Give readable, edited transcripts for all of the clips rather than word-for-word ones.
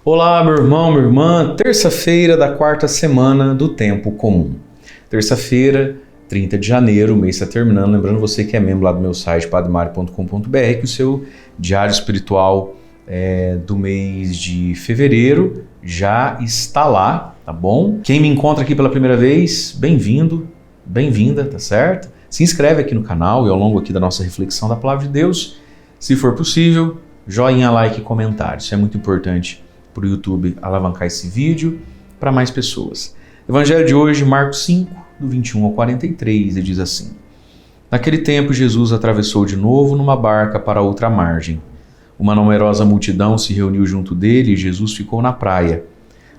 Olá, meu irmão, minha irmã. Terça-feira da quarta semana do Tempo Comum. Terça-feira, 30 de janeiro, o mês está terminando. Lembrando você que é membro lá do meu site, padremario.com.br, que o seu diário espiritual do mês de fevereiro já está lá, tá bom? Quem me encontra aqui pela primeira vez, bem-vindo, bem-vinda, tá certo? Se inscreve aqui no canal e ao longo aqui da nossa reflexão da Palavra de Deus, se for possível, joinha, like e comentário. Isso é muito importante para o YouTube alavancar esse vídeo para mais pessoas. Evangelho de hoje, Marcos 5, do 21 ao 43, e diz assim: Naquele tempo, Jesus atravessou de novo numa barca para outra margem. Uma numerosa multidão se reuniu junto dele e Jesus ficou na praia.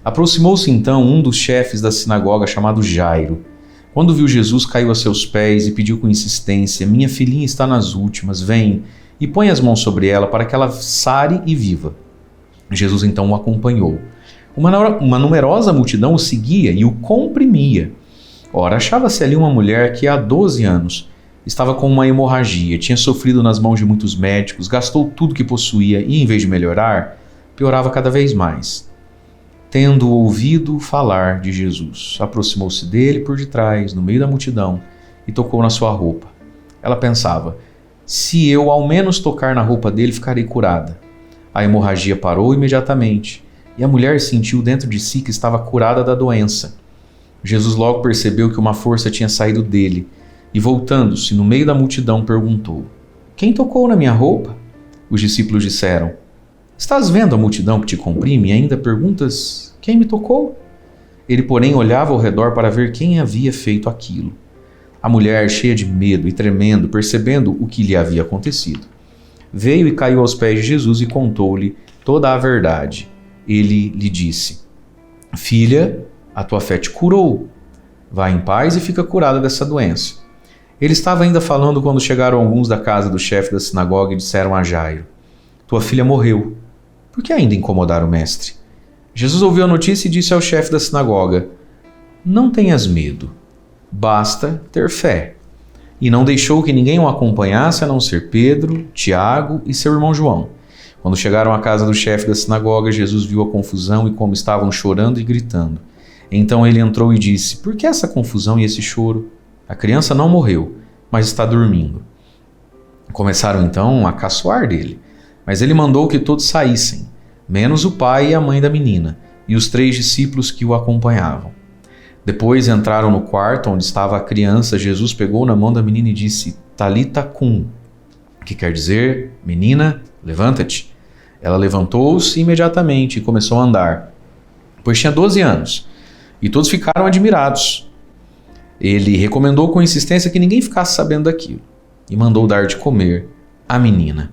Aproximou-se então um dos chefes da sinagoga chamado Jairo. Quando viu Jesus, caiu a seus pés e pediu com insistência: Minha filhinha está nas últimas, vem e põe as mãos sobre ela para que ela sare e viva. Jesus então o acompanhou. Uma numerosa multidão o seguia e o comprimia. Ora, achava-se ali uma mulher que há 12 anos estava com uma hemorragia, tinha sofrido nas mãos de muitos médicos, gastou tudo que possuía e, em vez de melhorar, piorava cada vez mais. Tendo ouvido falar de Jesus, aproximou-se dele por detrás, no meio da multidão, e tocou na sua roupa. Ela pensava: se eu ao menos tocar na roupa dele, ficarei curada. A hemorragia parou imediatamente, e a mulher sentiu dentro de si que estava curada da doença. Jesus logo percebeu que uma força tinha saído dele, e voltando-se no meio da multidão perguntou: Quem tocou na minha roupa? Os discípulos disseram: Estás vendo a multidão que te comprime e ainda perguntas: Quem me tocou? Ele, porém, olhava ao redor para ver quem havia feito aquilo. A mulher, cheia de medo e tremendo, percebendo o que lhe havia acontecido, veio e caiu aos pés de Jesus e contou-lhe toda a verdade. Ele lhe disse: Filha, a tua fé te curou. Vá em paz e fica curada dessa doença. Ele estava ainda falando quando chegaram alguns da casa do chefe da sinagoga e disseram a Jairo: Tua filha morreu. Por que ainda incomodar o mestre? Jesus ouviu a notícia e disse ao chefe da sinagoga: Não tenhas medo, basta ter fé. E não deixou que ninguém o acompanhasse a não ser Pedro, Tiago e seu irmão João. Quando chegaram à casa do chefe da sinagoga, Jesus viu a confusão e como estavam chorando e gritando. Então ele entrou e disse: Por que essa confusão e esse choro? A criança não morreu, mas está dormindo. Começaram então a caçoar dele, mas ele mandou que todos saíssem, menos o pai e a mãe da menina, e os 3 discípulos que o acompanhavam. Depois entraram no quarto onde estava a criança. Jesus pegou na mão da menina e disse: Talita cum, que quer dizer: Menina, levanta-te. Ela levantou-se imediatamente e começou a andar, pois tinha 12 anos, e todos ficaram admirados. Ele recomendou com insistência que ninguém ficasse sabendo daquilo, e mandou dar de comer à menina.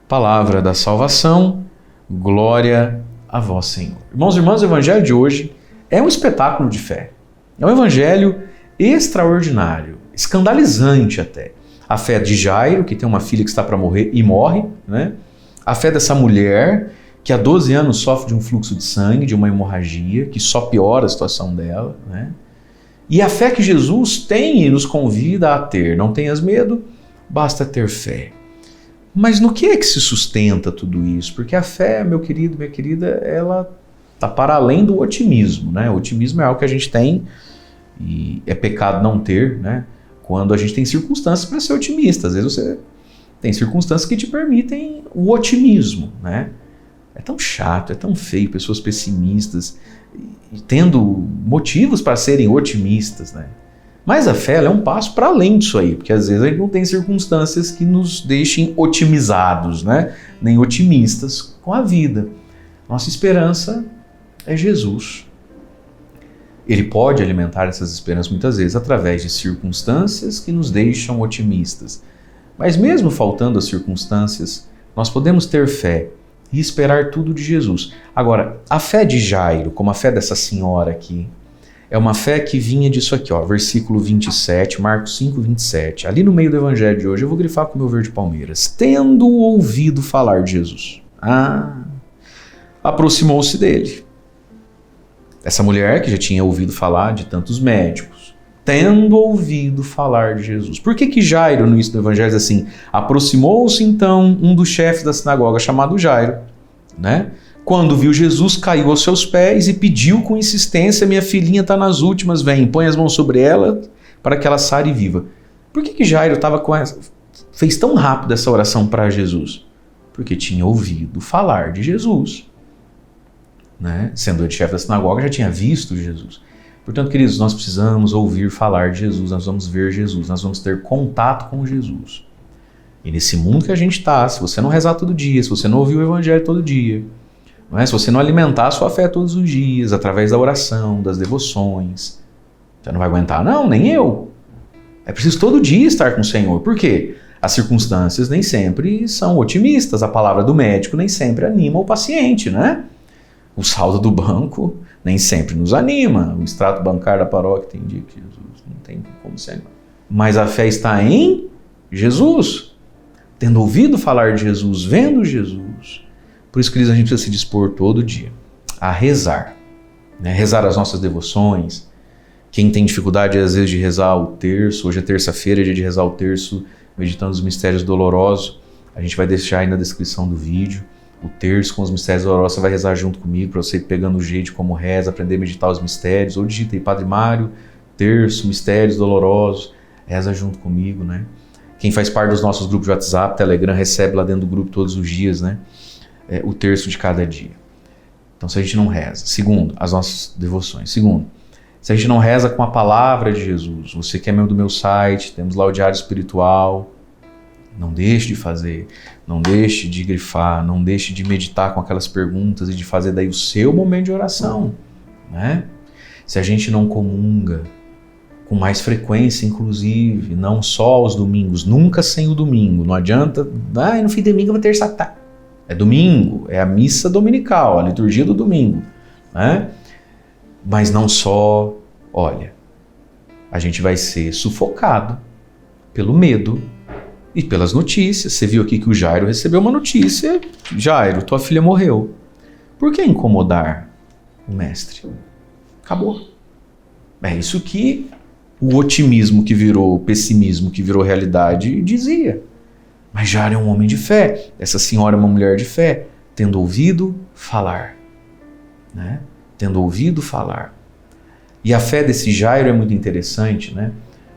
Palavra da salvação, glória a vós, Senhor. Irmãos e irmãs, o evangelho de hoje é um espetáculo de fé. É um evangelho extraordinário, escandalizante até. A fé de Jairo, que tem uma filha que está para morrer e morre, né? A fé dessa mulher, que há 12 anos sofre de um fluxo de sangue, de uma hemorragia, que só piora a situação dela, né? E a fé que Jesus tem e nos convida a ter. Não tenhas medo, basta ter fé. Mas no que é que se sustenta tudo isso? Porque a fé, meu querido, minha querida, ela está para além do otimismo, né? O otimismo é algo que a gente tem e é pecado não ter, né? Quando a gente tem circunstâncias para ser otimista. Às vezes você tem circunstâncias que te permitem o otimismo, né? É tão chato, é tão feio, pessoas pessimistas tendo motivos para serem otimistas, né? Mas a fé ela é um passo para além disso aí, porque às vezes a gente não tem circunstâncias que nos deixem otimizados, né? Nem otimistas com a vida. Nossa esperança é Jesus. Ele pode alimentar essas esperanças muitas vezes através de circunstâncias que nos deixam otimistas. Mas mesmo faltando as circunstâncias, nós podemos ter fé e esperar tudo de Jesus. Agora, a fé de Jairo, como a fé dessa senhora aqui, é uma fé que vinha disso aqui, ó, versículo 27, Marcos 5, 27. Ali no meio do evangelho de hoje, eu vou grifar com o meu verde palmeiras. Tendo ouvido falar de Jesus. Aproximou-se dele. Essa mulher que já tinha ouvido falar de tantos médicos, tendo ouvido falar de Jesus. Por que Jairo, no início do evangelho, diz assim, aproximou-se então um dos chefes da sinagoga chamado Jairo, né? Quando viu Jesus, caiu aos seus pés e pediu com insistência: minha filhinha está nas últimas, vem, põe as mãos sobre ela para que ela sare viva. Por que Jairo fez tão rápido essa oração para Jesus? Porque tinha ouvido falar de Jesus. Né? Sendo ele chefe da sinagoga, já tinha visto Jesus. Portanto, queridos, nós precisamos ouvir falar de Jesus, nós vamos ver Jesus, nós vamos ter contato com Jesus. E nesse mundo que a gente está, se você não rezar todo dia, se você não ouvir o evangelho todo dia, não é? Se você não alimentar a sua fé todos os dias, através da oração, das devoções, você não vai aguentar, não, nem eu. É preciso todo dia estar com o Senhor. Por quê? As circunstâncias nem sempre são otimistas, a palavra do médico nem sempre anima o paciente, né? O saldo do banco nem sempre nos anima, o extrato bancário da paróquia tem dia que Jesus não tem como ser. Mas a fé está em Jesus, tendo ouvido falar de Jesus, vendo Jesus. Por isso que a gente precisa se dispor todo dia a rezar, né? Rezar as nossas devoções. Quem tem dificuldade às vezes de rezar o terço, hoje é terça-feira, é dia de rezar o terço, meditando os mistérios dolorosos, a gente vai deixar aí na descrição do vídeo o terço com os mistérios dolorosos, você vai rezar junto comigo para você ir pegando o jeito de como reza, aprender a meditar os mistérios, ou digita aí Padre Mário, terço, mistérios dolorosos, reza junto comigo, né? Quem faz parte dos nossos grupos de WhatsApp, Telegram, recebe lá dentro do grupo todos os dias, né? O terço de cada dia. Então, se a gente não reza, segundo, as nossas devoções, segundo, se a gente não reza com a palavra de Jesus, você que é membro do meu site, temos lá o Diário Espiritual, não deixe de fazer, não deixe de grifar, não deixe de meditar com aquelas perguntas e de fazer daí o seu momento de oração, né? Se a gente não comunga com mais frequência, inclusive, não só aos domingos, nunca sem o domingo, não adianta, no fim de domingo eu vou ter satã. É domingo, é a missa dominical, a liturgia do domingo, né? Mas não só, olha, a gente vai ser sufocado pelo medo e pelas notícias. Você viu aqui que o Jairo recebeu uma notícia: Jairo, tua filha morreu. Por que incomodar o mestre? Acabou. É isso que o otimismo que virou pessimismo, que virou realidade, dizia. Mas Jairo é um homem de fé, essa senhora é uma mulher de fé, tendo ouvido falar, né? Tendo ouvido falar. E a fé desse Jairo é muito interessante, né?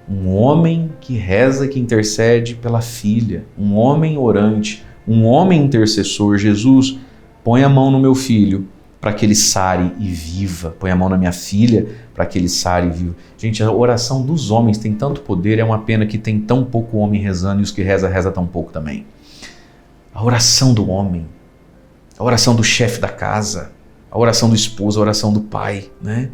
Um homem que reza, que intercede pela filha, um homem orante, um homem intercessor. Jesus, põe a mão no meu filho para que ele sare e viva. Põe a mão na minha filha para que ele sare e viva. Gente, a oração dos homens tem tanto poder, é uma pena que tem tão pouco homem rezando e os que reza tão pouco também. A oração do homem, a oração do chefe da casa, a oração do esposo, a oração do pai, né?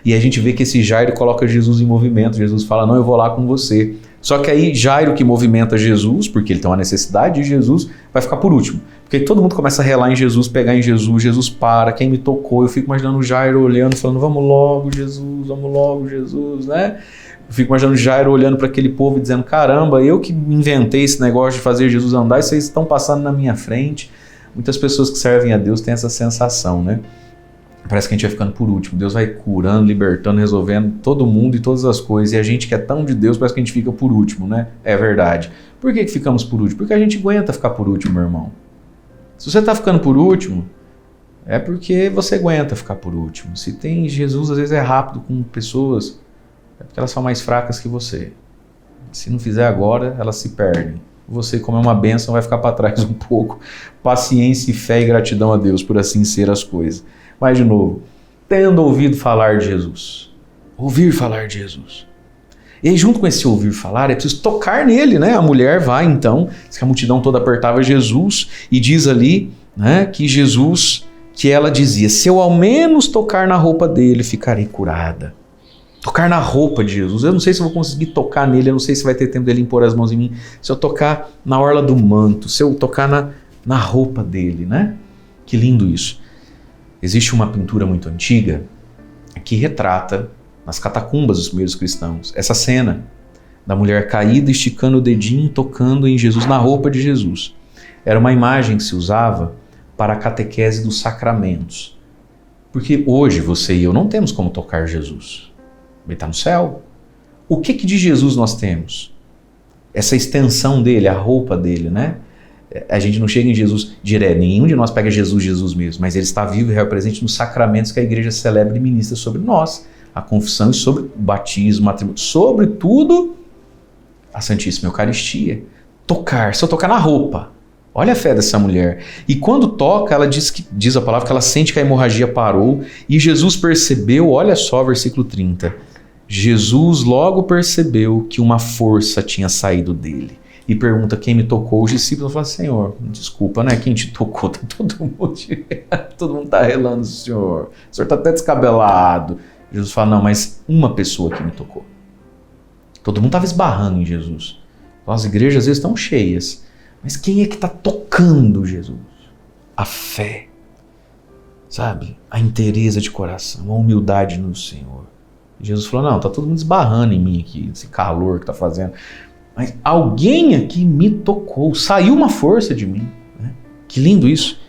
E a gente vê que esse Jairo coloca Jesus em movimento. Jesus fala: não, eu vou lá com você. Só que aí Jairo, que movimenta Jesus, porque ele tem uma necessidade de Jesus, vai ficar por último. Porque todo mundo começa a relar em Jesus, pegar em Jesus, Jesus para, quem me tocou? Eu fico imaginando o Jairo olhando, falando: vamos logo Jesus, né? Eu fico imaginando o Jairo olhando para aquele povo e dizendo: caramba, eu que inventei esse negócio de fazer Jesus andar e vocês estão passando na minha frente. Muitas pessoas que servem a Deus têm essa sensação, né? Parece que a gente vai ficando por último. Deus vai curando, libertando, resolvendo todo mundo e todas as coisas. E a gente que é tão de Deus, parece que a gente fica por último, né? É verdade. Por que ficamos por último? Porque a gente aguenta ficar por último, meu irmão. Se você está ficando por último, é porque você aguenta ficar por último. Se tem Jesus, às vezes é rápido com pessoas, é porque elas são mais fracas que você. Se não fizer agora, elas se perdem. Você, como é uma bênção, vai ficar para trás um pouco. Paciência, fé e gratidão a Deus por assim ser as coisas. Mas, de novo, tendo ouvido falar de Jesus. Ouvir falar de Jesus. E aí, junto com esse ouvir falar, é preciso tocar nele, né? A mulher vai, então, diz que a multidão toda apertava Jesus, e diz ali, né, que Jesus, que ela dizia: se eu ao menos tocar na roupa dele, ficarei curada. Tocar na roupa de Jesus. Eu não sei se eu vou conseguir tocar nele, eu não sei se vai ter tempo dele impor as mãos em mim. Se eu tocar na orla do manto, se eu tocar na roupa dele, né? Que lindo isso. Existe uma pintura muito antiga que retrata, nas catacumbas dos primeiros cristãos, essa cena da mulher caída, esticando o dedinho, tocando em Jesus, na roupa de Jesus. Era uma imagem que se usava para a catequese dos sacramentos. Porque hoje você e eu não temos como tocar Jesus. Ele está no céu. O que de Jesus nós temos? Essa extensão dele, a roupa dele, né? A gente não chega em Jesus direto, nenhum de nós pega Jesus mesmo, mas ele está vivo e real presente nos sacramentos que a igreja celebra e ministra sobre nós. A confissão e sobre o batismo, o matrimônio, sobretudo a Santíssima Eucaristia. Tocar, se eu tocar na roupa, olha a fé dessa mulher. E quando toca, ela diz a palavra que ela sente que a hemorragia parou e Jesus percebeu, olha só, versículo 30. Jesus logo percebeu que uma força tinha saído dele. E pergunta quem me tocou. Os discípulos falam, Senhor, desculpa, né? Quem te tocou? Tá todo mundo tá relando, Senhor. O Senhor tá até descabelado. Jesus fala, não, mas uma pessoa que me tocou. Todo mundo estava esbarrando em Jesus. As igrejas às vezes estão cheias. Mas quem é que está tocando Jesus? A fé. Sabe? A inteireza de coração, a humildade no Senhor. Jesus falou, não, tá todo mundo esbarrando em mim aqui, esse calor que tá fazendo. Mas alguém aqui me tocou, saiu uma força de mim. Né? Que lindo isso.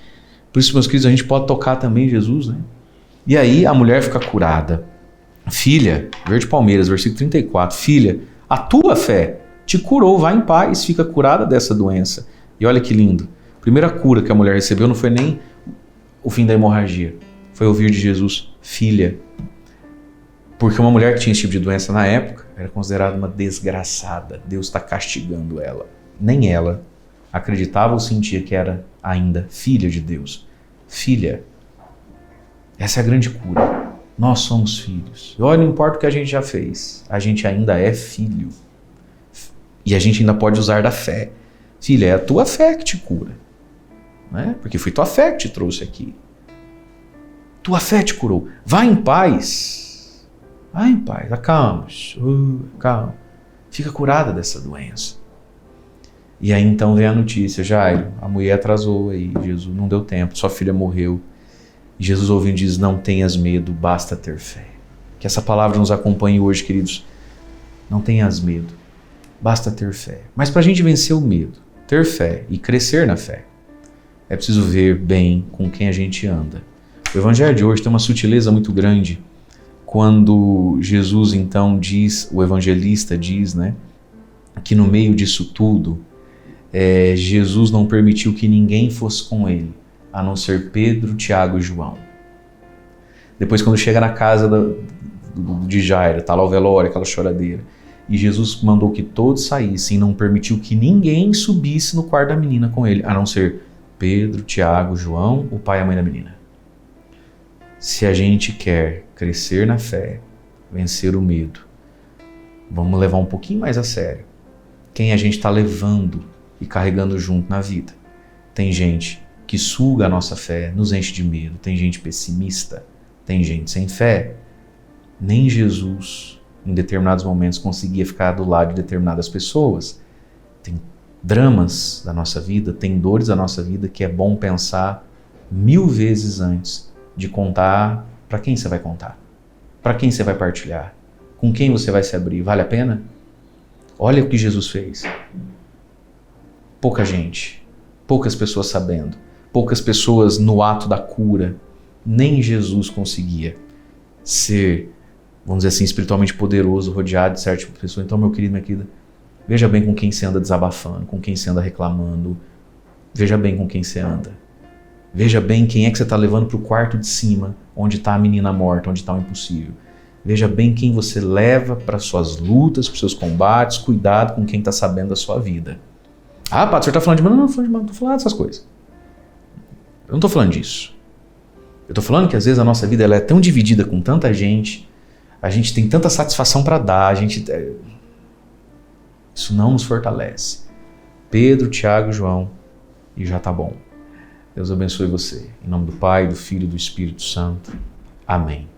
Por isso, meus queridos, a gente pode tocar também Jesus. Né? E aí a mulher fica curada. Filha, Verde Palmeiras, versículo 34. Filha, a tua fé te curou, vai em paz, fica curada dessa doença. E olha que lindo. A primeira cura que a mulher recebeu não foi nem o fim da hemorragia. Foi ouvir de Jesus, filha. Porque uma mulher que tinha esse tipo de doença na época era considerada uma desgraçada. Deus está castigando ela. Nem ela acreditava ou sentia que era ainda filha de Deus. Filha. Essa é a grande cura. Nós somos filhos. E olha, não importa o que a gente já fez. A gente ainda é filho. E a gente ainda pode usar da fé. Filha, é a tua fé que te cura. Né? Porque foi tua fé que te trouxe aqui. Tua fé te curou. Vá em paz. Vai em paz, acalma, calma. Fica curada dessa doença. E aí então vem a notícia, Jairo, a mulher atrasou aí, Jesus não deu tempo, sua filha morreu. E Jesus ouvindo diz, não tenhas medo, basta ter fé. Que essa palavra nos acompanhe hoje, queridos. Não tenhas medo, basta ter fé. Mas para a gente vencer o medo, ter fé e crescer na fé, é preciso ver bem com quem a gente anda. O evangelho de hoje tem uma sutileza muito grande. Quando Jesus então diz, o evangelista diz, né, que no meio disso tudo, Jesus não permitiu que ninguém fosse com ele, a não ser Pedro, Tiago e João. Depois quando chega na casa de Jairo, está lá o velório, aquela choradeira, e Jesus mandou que todos saíssem e não permitiu que ninguém subisse no quarto da menina com ele, a não ser Pedro, Tiago, João, o pai e a mãe da menina. Se a gente quer crescer na fé, vencer o medo, vamos levar um pouquinho mais a sério quem a gente está levando e carregando junto na vida. Tem gente que suga a nossa fé, nos enche de medo, tem gente pessimista, tem gente sem fé. Nem Jesus, em determinados momentos, conseguia ficar do lado de determinadas pessoas. Tem dramas da nossa vida, tem dores da nossa vida que é bom pensar 1000 vezes antes de contar. Para quem você vai contar? Para quem você vai partilhar? Com quem você vai se abrir? Vale a pena? Olha o que Jesus fez. Pouca gente, poucas pessoas sabendo, poucas pessoas no ato da cura. Nem Jesus conseguia ser, vamos dizer assim, espiritualmente poderoso, rodeado de certas tipo de pessoas. Então, meu querido, minha querida, veja bem com quem você anda desabafando, com quem você anda reclamando. Veja bem com quem você anda. Veja bem quem é que você está levando para o quarto de cima, onde está a menina morta, onde está o impossível. Veja bem quem você leva para suas lutas, para os seus combates. Cuidado com quem está sabendo da sua vida. Ah, Pato, o senhor está falando de mim? Não, não estou falando dessas coisas. Eu não estou falando disso. Eu estou falando que às vezes a nossa vida ela é tão dividida com tanta gente, a gente tem tanta satisfação para dar, isso não nos fortalece. Pedro, Tiago, João, e já está bom. Deus abençoe você. Em nome do Pai, do Filho e do Espírito Santo. Amém.